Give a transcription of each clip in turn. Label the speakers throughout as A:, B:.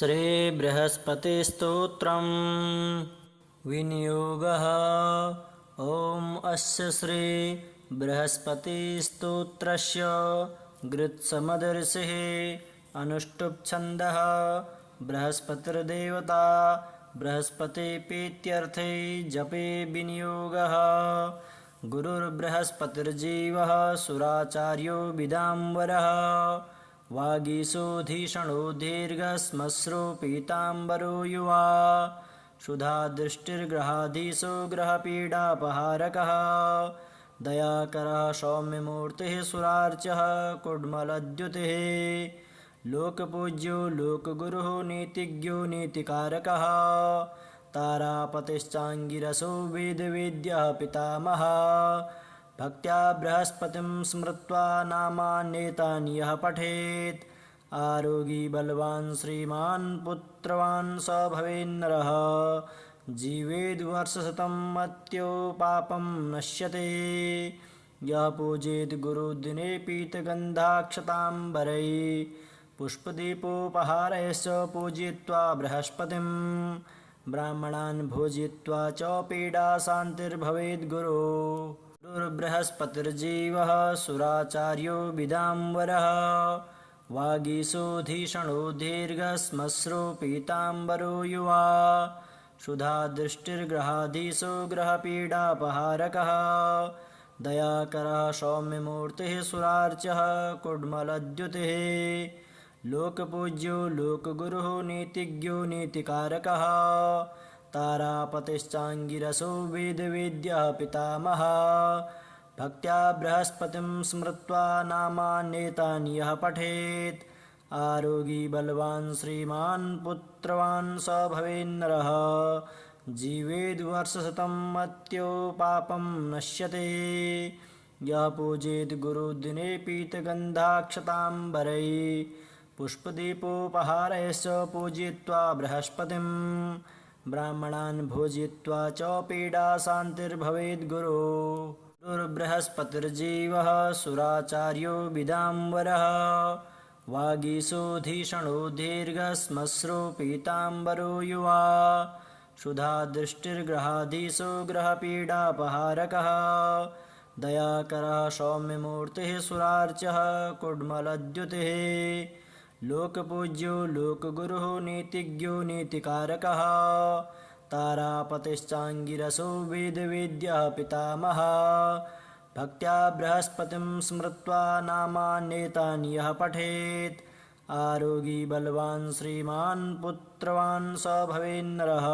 A: श्रीबृहस्पतिस्तोत्रम् विनियोगः। ॐ अस्य श्रीबृहस्पतिस्तोत्रस्य गृत्समदर्षिः अनुष्टुप्छन्दः। बृहस्पतिर्देवता बृहस्पतिप्रीत्यर्थे जपे विनियोगः। गुरुर्बृहस्पतिर्जीवः सुराचार्यो विदाम्बरः। वागीशोऽधीषणो दीर्घश्मश्रो पीताम्बरो युवा। क्षुधादृष्टिर्ग्रहाधीशो ग्रहपीडापहारकः। दयाकरः सौम्यमूर्तिः सुरार्चः कुड्मलद्युतिः। लोकपूज्यो लोकगुरुः नीतिज्ञो नीतिकारकः। तारापतिश्चाङ्गिरसो वेदवेद्यः पितामहः। भक्त्या बृहस्पतिं स्मृत्वा नामान्येतानि यः पठेत्। आरोगी बलवान् श्रीमान् पुत्रवान् स भवेन्नरः। जीवेद्वर्षशतं मत्यो पापं नश्यते। यः पूजेत् गुरुदिने पीतगन्धाक्षताम्बरैः। पुष्पदीपोपहारैश्च पूजयित्वा बृहस्पतिं। ब्राह्मणान् भोजयित्वा च पीडाशान्तिर्भवेद्गुरो। गुरुर्बृहस्पतिर्जीवः सुराचार्यो विदाम्बरः। वागीशोऽधीषणो दीर्घश्मश्रो पीताम्बरो युवा। क्षुधादृष्टिर्ग्रहाधीशो ग्रहपीडापहारकः। दयाकरः सौम्यमूर्तिः सुरार्चः कुड्मलद्युतिः। लोकपूज्यो लोकगुरुः नीतिज्ञो नीतिकारकः। तारापतिश्चाङ्गिरसो वेदवेद्यः पितामहः। भक्त्या बृहस्पतिं स्मृत्वा नामान्येतानि यः पठेत्। आरोगी बलवान् श्रीमान् पुत्रवान् स भवेन्नरः। जीवेद्वर्षशतं मत्यो पापं नश्यते। यः पूजेत् गुरुदिने पीतगन्धाक्षताम्बरैः। पुष्पदीपोपहारैश्च पूजयित्वा बृहस्पतिं। ब्राह्मणान् भोजयित्वा च पीडाशान्तिर्भवेद्गुरो। गुरुर्बृहस्पतिर्जीवः सुराचार्यो विदाम्बरः। वागीशोऽधीषणो दीर्घश्मश्रो पीताम्बरो युवा। क्षुधादृष्टिर्ग्रहाधीशो ग्रहपीडापहारकः। दयाकरः सौम्यमूर्तिः सुरार्चः कुड्मलद्युतिः। लोकपूज्यो लोकगुरुः नीतिज्ञो नीतिकारकः। तारापतिश्चाङ्गिरसो वेदवेद्यः पितामहः। भक्त्या बृहस्पतिं स्मृत्वा नामान्येतानि यः पठेत्। आरोगी बलवान् श्रीमान् पुत्रवान् स भवेन्नरः।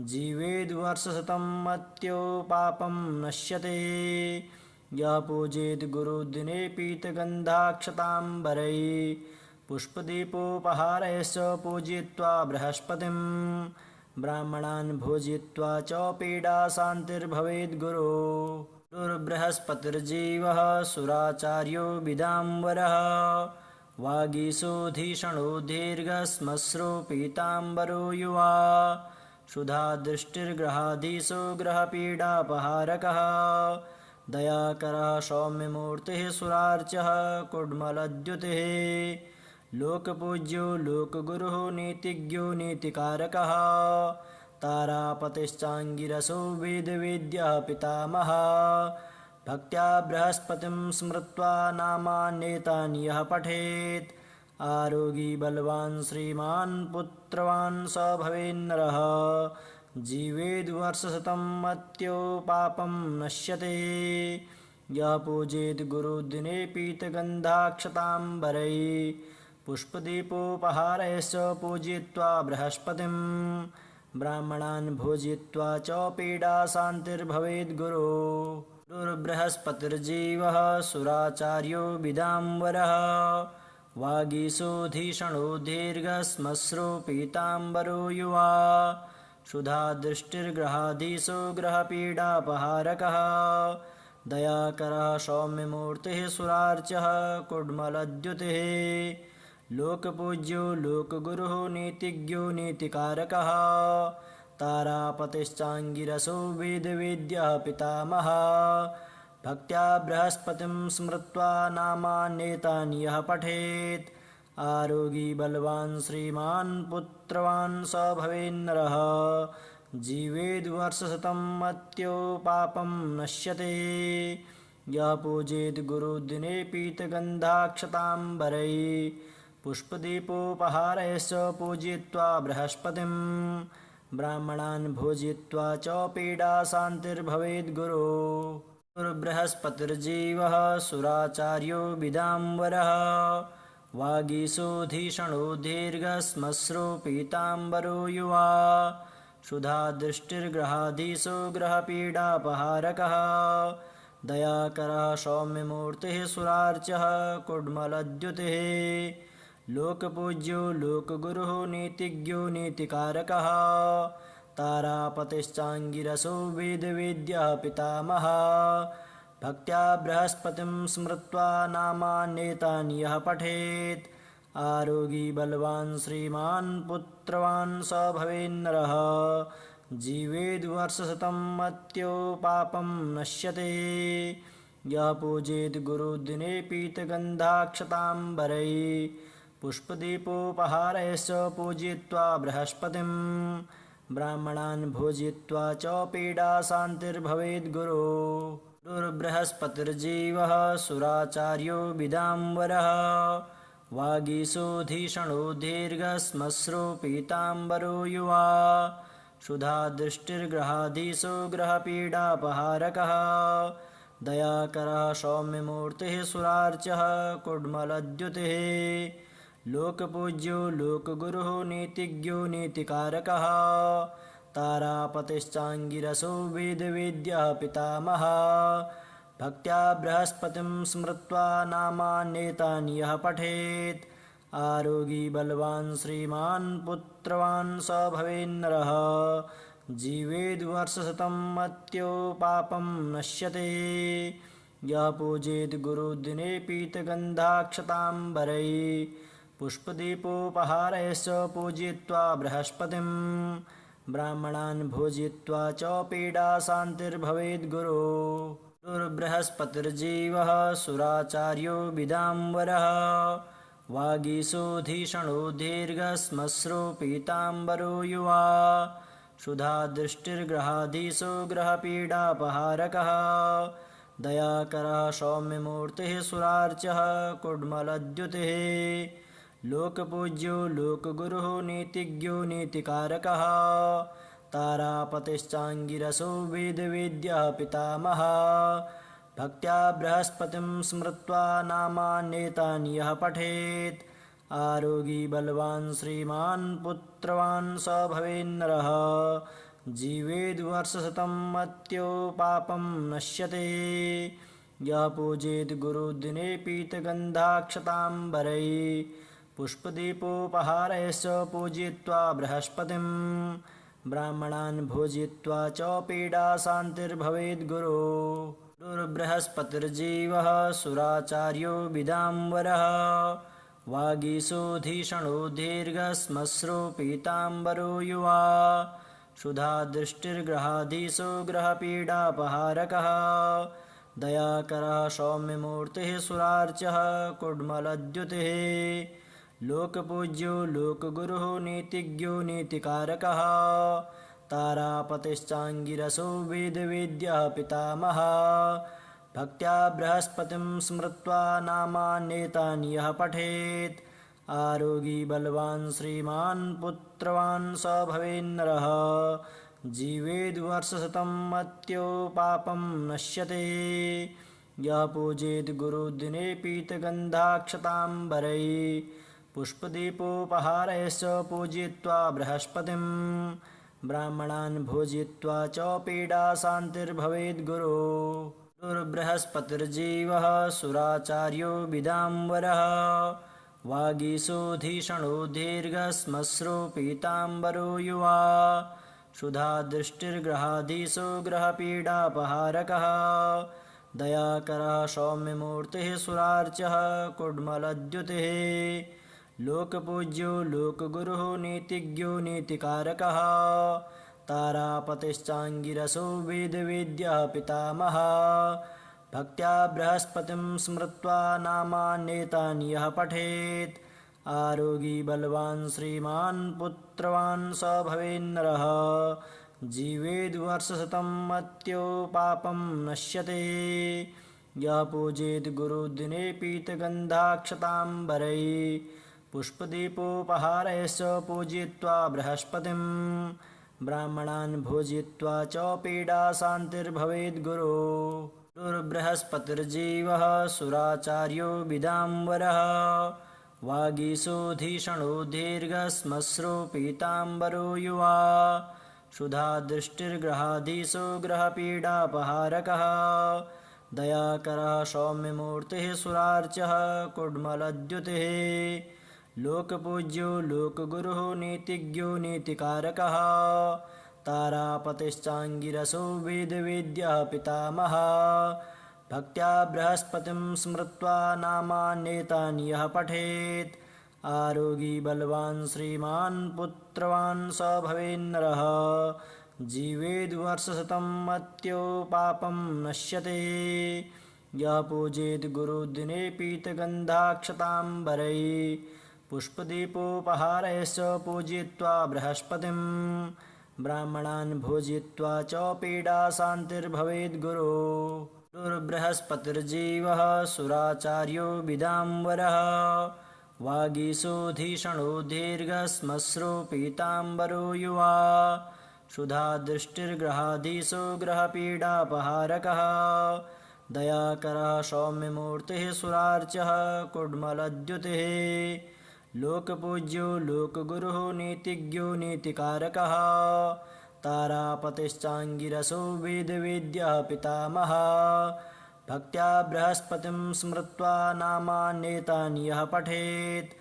A: जीवेद्वर्षशतं मत्यो पापं नश्यते। यः पूजेत् गुरुदिने पीतगन्धाक्षताम्बरैः। पुष्पदीपोपहारैश्च पूजयित्वा बृहस्पतिं। ब्राह्मणान् भोजयित्वा च पीडाशान्तिर्भवेद्गुरो। गुरुर्बृहस्पतिर्जीवः सुराचार्यो विदाम्बरः। वागीशोऽधीषणो दीर्घश्मश्रो पीताम्बरो युवा। क्षुधादृष्टिर्ग्रहाधीशो ग्रहपीडापहारकः। दयाकरः सौम्यमूर्तिः सुरार्चः कुड्मलद्युतिः। लोकपूज्यो लोकगुरुः नीतिज्ञो नीतिकारकः। तारापतिश्चाङ्गिरसो वेदवेद्यः पितामहः। भक्त्या बृहस्पतिं स्मृत्वा नामान्येतानि यः पठेत्। आरोगी बलवान् श्रीमान् पुत्रवान् स भवेन्नरः। जीवेद्वर्षशतं मत्यो पापं नश्यते। यः पूजेत् गुरुदिने पीतगन्धाक्षताम्बरैः। पुष्पदीपोपहारैश्च पूजयित्वा बृहस्पतिं। ब्राह्मणान् भोजयित्वा च पीडाशान्तिर्भवेद्गुरो। गुरुर्बृहस्पतिर्जीवः सुराचार्यो विदाम्बरः। वागीशोऽधीषणो दीर्घश्मश्रो पीताम्बरो युवा। क्षुधादृष्टिर्ग्रहाधीशो ग्रहपीडापहारकः। दयाकरः सौम्यमूर्तिः सुरार्चः कुड्मलद्युतिः। लोकपूज्यो लोकगुरुः नीतिज्ञो नीतिकारकः। तारापतिश्चाङ्गिरसो वेदवेद्यः पितामहः। भक्त्या बृहस्पतिं स्मृत्वा नामान्येतानि यः पठेत्। आरोगी बलवान् श्रीमान् पुत्रवान् स भवेन्नरः जीवेद्वर्षशतं मत्यो पापं नश्यते यः पूजेत् गुरुदिने पीतगन्धाक्षताम्बरैः पुष्पदीपोपहारैश्च पूजयित्वा बृहस्पतिं ब्राह्मणान् भोजयित्वा च पीडाशान्तिर्भवेद्गुरो गुरुर्बृहस्पतिर्जीवः सुराचार्यो विदाम्बरः वागीशोऽधीषणो दीर्घश्मश्रो पीताम्बरो युवा क्षुधादृष्टिर्ग्रहाधीशो ग्रहपीडापहारकः दयाकरः सौम्यमूर्तिः सुरार्चः कुड्मलद्युतिः लोकपूज्यो लोकगुरुः नीतिज्ञो नीतिकारकः तारापतिश्चाङ्गिरसो वेदवेद्यः पितामहः भक्त्या बृहस्पतिं स्मृत्वा नामान्येतानि यः पठेत् आरोगी बलवान् श्रीमान् पुत्रवान् स भवेन्नरः जीवेद्वर्षशतं मत्यो पापं नश्यते यः पूजेत् गुरुदिने पीतगन्धाक्षताम्बरैः पुष्पदीपोपहारैश्च पूजयित्वा बृहस्पतिं ब्राह्मणान् भोजयित्वा च पीडाशान्तिर्भवेद्गुरो गुरुर्बृहस्पतिर्जीवः सुराचार्यो विदाम्बरः वागीशोऽधीषणो दीर्घश्मश्रो पीताम्बरो युवा क्षुधादृष्टिर्ग्रहाधीशो ग्रहपीडापहारकः दयाकरः सौम्यमूर्तिः सुरार्चः कुड्मलद्युतिः लोकपूज्यो लोकगुरुः नीतिज्ञो नीतिकारकः तारापतिश्चाङ्गिरसो वेदवेद्यः पितामहः भक्त्या बृहस्पतिं स्मृत्वा नामान्येतानि यः पठेत् आरोगी बलवान् श्रीमान् पुत्रवान् स भवेन्नरः जीवेद्वर्षशतं मत्यो पापं नश्यते यः पूजेत् गुरुदिने पीतगन्धाक्षताम्बरैः पुष्पदीपोपहारैश्च पूजयित्वा बृहस्पतिं ब्राह्मणान् भोजयित्वा च पीडाशान्तिर्भवेद्गुरो गुरुर्बृहस्पतिर्जीवः सुराचार्यो विदाम्बरः वागीशोऽधीषणो दीर्घश्मश्रो पीताम्बरो युवा क्षुधादृष्टिर्ग्रहाधीशो ग्रहपीडापहारकः दयाकरः सौम्यमूर्तिः सुरार्चः कुड्मलद्युतिः लोकपूज्यो लोकगुरुः नीतिज्ञो नीतिकारकः तारापतिश्चाङ्गिरसो वेदवेद्यः पितामहः भक्त्या बृहस्पतिं स्मृत्वा नामान्येतानि यः पठेत् आरोगी बलवान् श्रीमान् पुत्रवान् स भवेन्नरः जीवेद्वर्षशतं मत्यो पापं नश्यते यः पूजेत् गुरुदिने पीतगन्धाक्षताम्बरैः पुष्पदीपोपहारैश्च पूजयित्वा बृहस्पतिं ब्राह्मणान् भोजयित्वा च पीडाशान्तिर्भवेद्गुरो गुरुर्बृहस्पतिर्जीवः सुराचार्यो विदाम्बरः वागीशोऽधीषणो दीर्घश्मश्रो पीताम्बरो युवा क्षुधादृष्टिर्ग्रहाधीशो ग्रहपीडापहारकः दयाकरः सौम्यमूर्तिः सुरार्चः कुड्मलद्युतिः लोकपूज्यो लोकगुरुः नीतिज्ञो नीतिकारकः तारापतिश्चाङ्गिरसो वेदवेद्यः पितामहः भक्त्या बृहस्पतिं स्मृत्वा नामान्येतानि यः पठेत् आरोगी बलवान् श्रीमान् पुत्रवान् स भवेन्नरः जीवेद्वर्षशतं मत्यो पापं नश्यते यः पूजेत् गुरुदिने पीतगन्धाक्षताम्बरैः पुष्पदीपोपहारैश्च पूजयित्वा बृहस्पतिं ब्राह्मणान् भोजयित्वा च पीडाशान्तिर्भवेद्गुरो गुरुर्बृहस्पतिर्जीवः सुराचार्यो विदाम्बरः वागीशोऽधीषणो दीर्घश्मश्रो पीताम्बरो युवा क्षुधादृष्टिर्ग्रहाधीशो ग्रहपीडापहारकः दयाकरः सौम्यमूर्तिः सुरार्चः कुड्मलद्युतिः लोकपूज्यो लोकगुरुः नीतिज्ञो नीतिकारकः तारापतिश्चाङ्गिरसो वेदवेद्यः पितामहः भक्त्या बृहस्पतिं स्मृत्वा नामान्येतानि यः पठेत् आरोगी बलवान् श्रीमान् पुत्रवान् स भवेन्नरः जीवेद्वर्षशतं मत्यो पापं नश्यते यः पूजेत् गुरुदिने पीतगन्धाक्षताम्बरैः पुष्पदीपोपहारैश्च पूजयित्वा बृहस्पतिं ब्राह्मणान् भोजयित्वा च पीडाशान्तिर्भवेद्गुरो गुरुर्बृहस्पतिर्जीवः सुराचार्यो विदाम्बरः वागीशोऽधीषणो दीर्घश्मश्रो पीताम्बरो युवा क्षुधादृष्टिर्ग्रहाधीशो ग्रहपीडापहारकः दयाकरः सौम्यमूर्तिः सुरार्चः कुड्मलद्युतिः लोकपूज्यो लोकगुरुः नीतिज्ञो नीतिकारकः तारापतिश्चाङ्गिरसो वेदवेद्यः पितामहः भक्त्या बृहस्पतिं स्मृत्वा नामान्येतानि यः पठेत् आरोगी बलवान् श्रीमान् पुत्रवान् स भवेन्नरः जीवेद्वर्षशतं मत्यो पापं नश्यते यः पूजेत् गुरुदिने पीतगन्धाक्षताम्बरैः पुष्पदीपोपहारैश्च पूजयित्वा बृहस्पतिं ब्राह्मणान् भोजयित्वा च पीडाशान्तिर्भवेद्गुरो गुरुर्बृहस्पतिर्जीवः सुराचार्यो विदाम्बरः वागीशोऽधीषणो दीर्घश्मश्रो पीताम्बरो युवा क्षुधादृष्टिर्ग्रहाधीशो ग्रहपीडापहारकः दयाकरः सौम्यमूर्तिः सुरार्चः कुड्मलद्युतिः लोकपूज्यो लोकगुरुः नीतिज्ञो नीतिकारकः तारापतिश्चाङ्गिरसो वेदवेद्यः पितामहः भक्त्या बृहस्पतिं स्मृत्वा नामान्येतानि यः पठेत्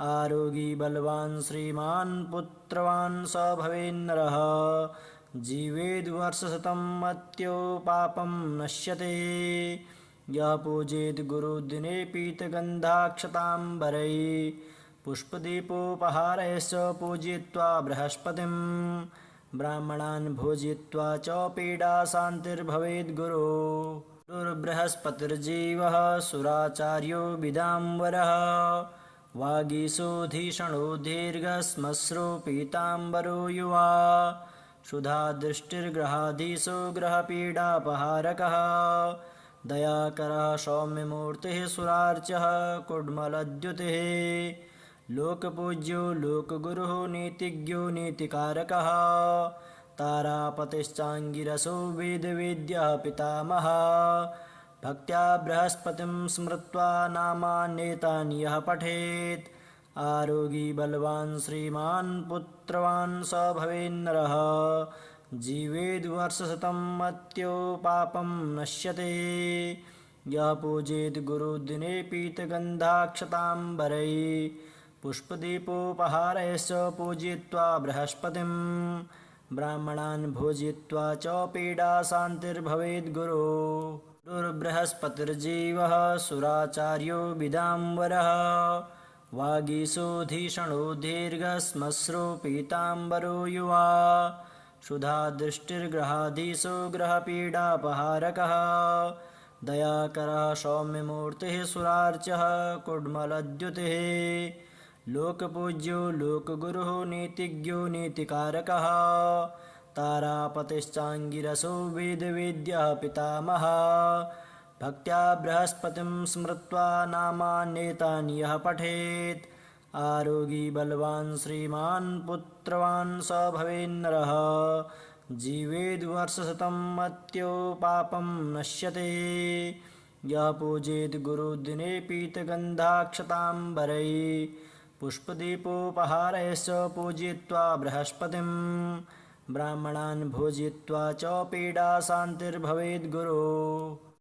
A: आरोगी बलवान् श्रीमान् पुत्रवान् स भवेन्नरः जीवेद्वर्षशतं मत्यो पापं नश्यते यः पूजेत् गुरुदिने पीतगन्धाक्षताम्बरैः पुष्पदीपोपहारैश्च पूजयित्वा बृहस्पतिं ब्राह्मणान् भोजयित्वा च पीडाशान्तिर्भवेद्गुरो गुरुर्बृहस्पतिर्जीवः सुराचार्यो विदाम्बरः वागीशोऽधीषणो दीर्घश्मश्रो पीताम्बरो युवा क्षुधादृष्टिर्ग्रहाधीशो ग्रहपीडापहारकः दयाकरः सौम्यमूर्तिः सुरार्चः कुड्मलद्युतिः लोकपूज्यो लोकगुरुः नीतिज्ञो नीतिकारकः तारापतिश्चाङ्गिरसो वेदवेद्यः पितामहः भक्त्या बृहस्पतिं स्मृत्वा नामान्येतानि यः पठेत् आरोगी बलवान् श्रीमान् पुत्रवान् स भवेन्नरः जीवेद्वर्षशतं मत्यो पापं नश्यते यः पूजेत् गुरुदिने पीतगन्धाक्षताम्बरैः पुष्पदीपोपहारैश्च पूजयित्वा बृहस्पतिं ब्राह्मणान् भोजयित्वा च पीडाशान्तिर्भवेद्गुरो गुरुर्बृहस्पतिर्जीवः सुराचार्यो विदाम्बरः वागीशोऽधीषणो दीर्घश्मश्रो पीताम्बरो युवा क्षुधादृष्टिर्ग्रहाधीशो ग्रहपीडापहारकः दयाकरः सौम्यमूर्तिः सुरार्चः कुड्मलद्युतिः लोकपूज्यो लोकगुरुः नीतिज्ञो नीतिकारकः तारापतिश्चाङ्गिरसो वेदवेद्यः पितामहः भक्त्या बृहस्पतिं स्मृत्वा नामान्येतानि यः पठेत् आरोगी बलवान् श्रीमान् पुत्रवान् स भवेन्नरः जीवेद्वर्षशतं मत्यो पापं नश्यते यः पूजेत् गुरुदिने पीतगन्धाक्षताम्बरैः पुष्पदीपोपहारैश्च पूजयित्वा बृहस्पतिं ब्राह्मणान् भोजयित्वा च पीडाशान्तिर्भवेद्गुरो